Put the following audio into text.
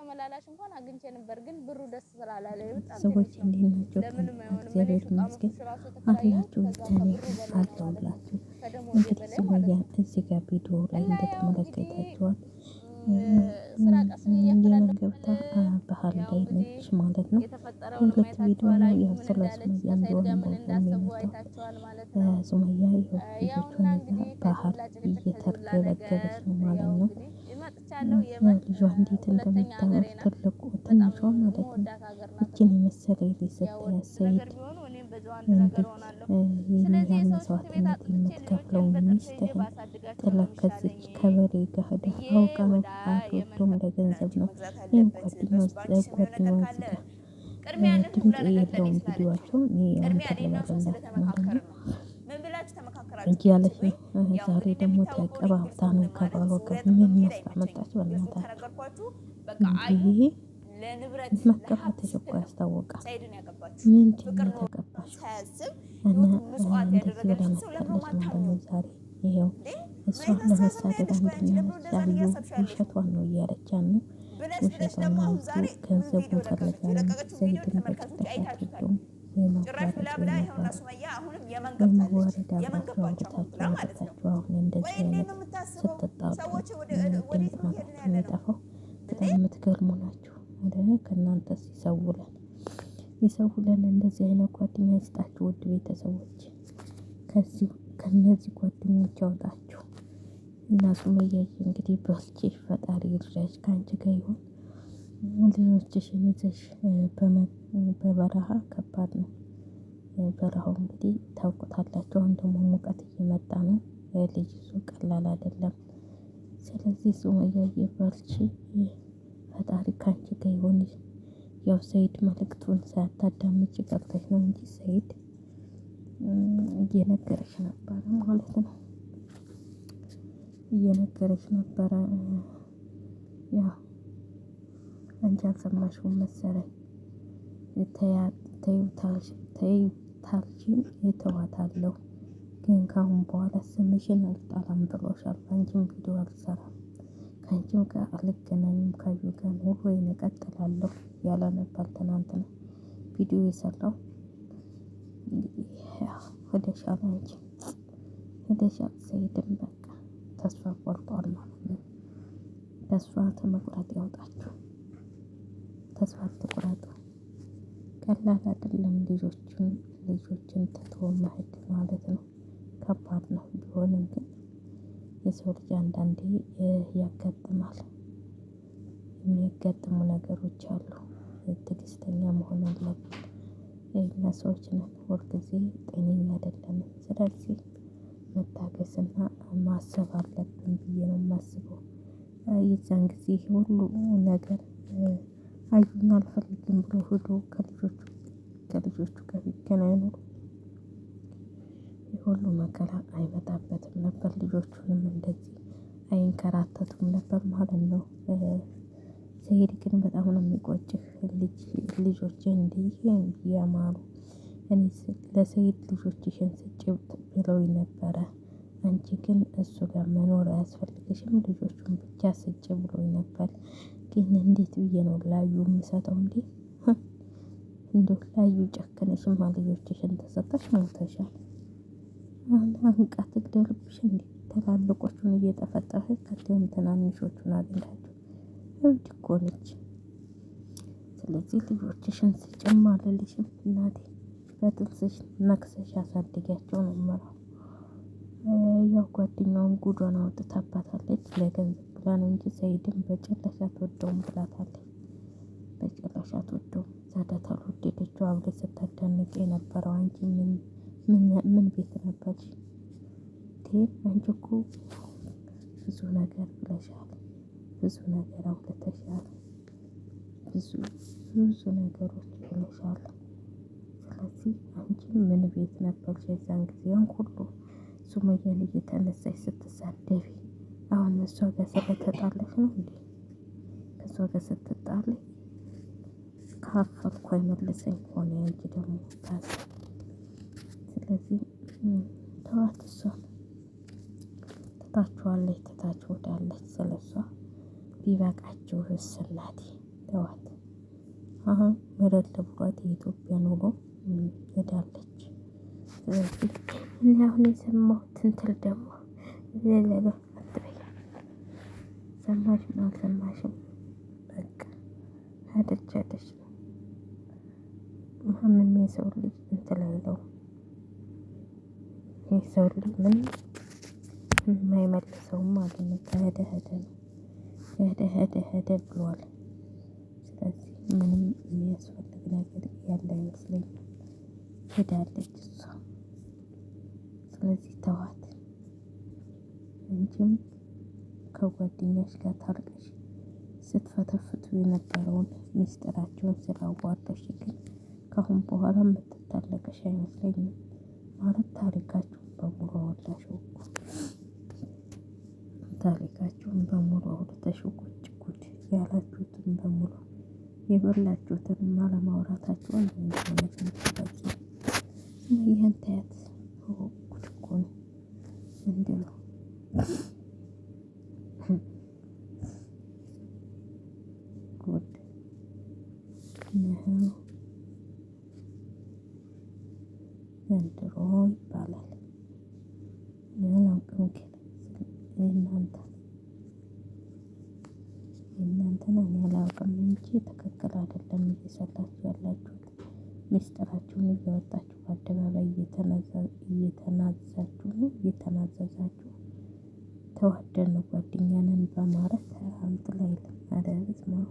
ተመላላሽ እንኳን አግኝቼ ነበር ግን ብሩ ደስ ስላላለኝ በጣም ሰዎች ትንሽ ነው። እንዴት ናቸው? ለምንም አይሆንም። እኔ እግዚአብሔር ሱቅ ይመስገን አመኩሽ ራሱ የተከራየሁት አላችሁ። ከዛ እኔ ከብሩ በላይ ነው ማለት ነው። አለሁላችሁ። ከደሞዜ እንግዲህ በላይ ማለት ሱመያን ነው። እዚህ ጋር ቪዲዮ ላይ እና ያው እንግዲህ እንደተመለከታችኋት ስራ ቀስን የመን እያፈላለኩ ገብታ ባህር ያው ላይ እንግዲህ ነች ማለት ነው። የተፈጠረውን የሁለት ቪዲዮ አይታችኋል። ነው። አዩ ያው ምን ስለ እንዳለች ሱመያ ከሰይድ ጋር ቢሆንም ምን ባይሆን እንዳሰቡ የሚመጣው አይታችኋል ማለት ነው። ሱመያ ይኸው ያውና ልጆቿን እንግዲህ ይዛ ከዚህ ባህር ሁላ ጭቅጭቅ ከዚህ ሁላ እየተርገበገበች ነገር ነው ማለት ያው ነው። እንግዲህ መጥቻለሁ። የመን ልጇ እንዴት ሁለተኛ ሀገሬ እንደምታምር ናት። ትልቁ በጣም ትንሿ ማለት ነው። የምወዳት ሀገር ናት። እችን የመሰለ ልጅ ያው ስታያት ነገር ሰኢድ ቢሆኑ እኔም በዛው አንድ ነገር እንዴት ሆናለሁ። ይህን ስለዚህ ያህል የሰው ሽንት ቤት መስዋዕትነት አጥንቼ የምትከፍለው ልጆቼን በጥርሴ ይዤ ሚስትህን ባሳድጋቸው ጥላ ነው ከዚች የሚሻለኝ ከበሬ ጋር ሄዳ ብዬ አውቃ ነው ወደ የመን አትወስዶም ለገንዘብ ነው። መግዛት ይህም አለበት። ጓደኛው በባንክ ስም የሆነ ነገር ጓደኛዋ ካለ እዚህ ጋር ቅድሚያነት ሁላ ድምፅ ነገር ለኔ የለውም ስላለችኝ ቪዲዮዋቸው ነው። እኔ ቅድሚያ አንተ እኔና እሷ ልበልላት ማለት ስለተመካከርን ነው ነው። ምን ብላችሁ ተመካከራችሁ እያለች ብትሉኝ፣ ነው። ያው ዛሬ እንግዲህ ደግሞ እንደሚታወቀው እኔ ተቀባብታ ግልጹን ነው ማለት ከባሏ ጋር ዙረትም ምን መሄድ መስላ አይመቸኝም። መጣች። ግልጹን በእናታችሁ ከነገርኳችሁ በቃ አዩ እንዲህ ለንብረት ለሀብት መቀባትሽ እኮ ስትል ነው ያስታውቃል። ሰኢድን ያገባችሁ። ምንድን ፍቅር ነው ኖሮ የተቀባሽው? ሳያስብ እና ህይወቱን መስዋዕት እንደዚህ ብላ ያደረገልን ሰው ለምን ነው መጣለች ማለት የማታምኙ? ነው። ዛሬ ይኸው እንዴ እሷን ምን አስተሳሰብ ነው ለመሳደብ ያለሽ? ቆይ አንቺ አንደኛ ለምን ነች። እንደዛ ነው አዩ እያሰብሽ ያለሽ? ውሸቷን ነው እያለቻት ነው። ብለሽ ውሸቷን ደግሞ ነው አሁን አዩ ዛሬ ምን ቪዲዮ ገንዘቡን ለቀቀች? ፈልጋ ነው። የለቀቀችው ቪዲዮ ሰኢድን ተመልካቾች በጭራሽ አይታችሁታል። አትወደውም። ጭራሽ ብላ ብላ ይኸውና የማዋረድ ሱመያ አሁንም የመን ገብታለች። በመዋረድ የመን አብራችሁ ገባች አሁን ብላ አውርታችሁ ማለት ነው። አውርታችሁ አሁን ቆይ እንደዚህ እንዴት አይነት ነው የምታስበው? ስትጣሉ ሰዎች ድምፅ ወዴት ነው እየሄድን መጣችሁ ያለ ነው የሚጠፋው እንዴ? በጣም የምትገርሙ ናችሁ አይደለ? ከእናንተስ ይሰውላል፣ ይሰውላል። እንደዚህ አይነት ጓደኛ ይስጣችሁ ውድ ቤተሰቦች። ከዚህ ከነዚህ ጓደኞች ያውጣችሁ እና ሱመያዬ እንግዲህ በርቺ፣ ፈጣሪ ይርዳሽ፣ ከአንቺ ጋር ይሁን። ልጆችሽን ይዘሽ በበረሃ ከባድ ነው። በረሃው እንግዲህ ታውቁታላችሁ። አሁን ደግሞ ሙቀት እየመጣ ነው። ልጅ ይዞ ቀላል አይደለም። ስለዚህ ሱመያዬ በርቺ፣ ፈጣሪ ካንቺ ጋር ይሁን። ያው ሰኢድ መልእክቱን ሳታዳምጪ ቀርተሽ ነው እንጂ ሰኢድ እየነገረሽ ነበረ ማለት ነው። እየነገረሽ ነበረ። ያው አንቺ አልሰማሽውም መሰለኝ። ተይታልሽን እተዋታለሁ ግን ካሁን በኋላ ስምሽን አልጠራም ብሎሻል። አንቺም ቪዲዮ አልሰራም፣ ከአንቺም ጋር አልገናኝም፣ ካዩ ጋር ኑሮዬን እቀጥላለሁ ያለ ነበር ትናንትና ቪዲዮ የሰራው። እንግዲህ ሄደሻል፣ አንቺ ሄደሻል። ሰኢድም በቃ ተስፋ ቆርጧል ማለት ነው። ተስፋ ተመቁረጥ ያውጣችሁ። ተስፋ አትቁረጡ። ቀላል አይደለም ልጆችን ትቶ መሄድ ማለት ነው። ከባድ ነው። ቢሆንም ግን የሰው ልጅ አንዳንዴ ያጋጥማል። የሚያጋጥሙ ነገሮች አሉ። ትዕግስተኛ መሆን አለብን። እኛ ሰዎች ነን፣ ሁልጊዜ ጤነኛ አይደለንም። ስለዚህ መታገስና ማሰብ አለብን ብዬ ነው የማስበው። የዛን ጊዜ ሁሉ ነገር አዩን አልፈልግም ብሎ ሄዶ ከልጆቹ ጋር ቢገናኙ የሁሉ መከራ አይመጣበትም ነበር። ልጆቹንም እንደዚህ አይንከራተቱም ነበር ማለት ነው። ሰኢድ ግን በጣም ነው የሚቆጭህ። ልጆች እንዲህ ያማሩ እኔ ለሰኢድ ልጆችሽን ስጭ ብለውኝ ነበረ። አንቺ ግን እሱ ጋር መኖር አያስፈልግሽም፣ ልጆቹን ብቻ ስጭ ብሎኝ ነበር። ግን እንዴት ብዬ ነው ላዩ የምሰጠው? እንደው ላዩ ጨክነሽማ ልጆችሽን ተሰጠሽ ሞተሻል። አንቃ ትግደልብሽ እንዴ? ትላልቆቹን እየጠፈጠፈች ከዚያም ትናንሾቹን አግኝታችሁ እብድ እኮ ነች። ስለዚህ ልጆችሽን ስጭም አልልሽም እናቴ፣ በጥርስሽ ነክሰሽ አሳድጊያቸው ነው የምለው። ያው ጓደኛውን ጉዷን አውጥታባታለች። ለገንዘብ ብላ ነው እንጂ ሰኢድን በጭራሽ አትወደውም ብላታለች። በጭራሽ አትወደውም። ዛዳት አልወደደችው። አብረሽ ስታዳንቅ የነበረው አንቺ ምን ቤት ነበርሽ? አንቺ እኮ ብዙ ነገር ብለሻል፣ ብዙ ነገር አውጥተሻል፣ ብዙ ነገሮች ብለሻል። ስለዚህ አንቺ ምን ቤት ነበርሽ የዛን ጊዜውን ሁሉ ሱመያን እየተነሳሽ ስትሳደቢ? አሁን እሷ ጋር ስለተጣለሽ ነው እንዴ? ከእሷ ጋር ስትጣል ካፈልኩ አይመልሰኝ ሆነ አንቺ ደግሞ ታስ። ስለዚህ ተዋት፣ እሷን ትታችኋለች፣ ትታችሁ ወዳለች። ስለሷ ቢበቃችሁ እናቴ ተዋት። አሁን ምረር ለብሯት የኢትዮጵያ ኑሮ ሄዳለች። ስለዚህ እኔ አሁን የሰማሁት እንትን ደግሞ አትበይ፣ ሰማሽም አልሰማሽም በቃ ሄደች ሄደች ነው። ማንም የሰው ልጅ እንትን አይለውም። የሰው ልጅ ምንም የማይመልሰውም ማለት ነው። ከሄደ ሄደ ነው። ሄደ ሄደ ሄደ ብሏል። ስለዚህ ምንም የሚያስፈልግ ነገር ያለ አይመስለኝም። ሄዳለች እሷ። ስለዚህ ተዋት። አንቺም ከጓደኛሽ ጋር ታርቀሽ ስትፈተፍቱ የነበረውን ሚስጥራቸውን ስላዋረድሽ ግን ከአሁን በኋላ የምትታለቀሽ አይመስለኝም። ማለት ታሪካችሁን በሙሉ አወራሽው እኮ ታሪካችሁን በሙሉ አውርተሽው ቁጭ ጉድ ያላችሁትን በሙሉ የበላችሁትን አለማውራታችሁን እንደሆነት ነው። ይህን ታያት ጉድ እኮ ነው እንዲሁ ጉድ ነው ዘንድሮ ይባላል። አላውቅም ግን የእናንተን እኔ አላውቅም እንጂ ትክክል አይደለም እየሰራችሁ ያላችሁት። ሚስጥራችሁን እያወጣችሁ በአደባባይ እየተናዘዛችሁ ተዋደን ጓደኛ ነን በማለት እንትን ላይ አይደለም።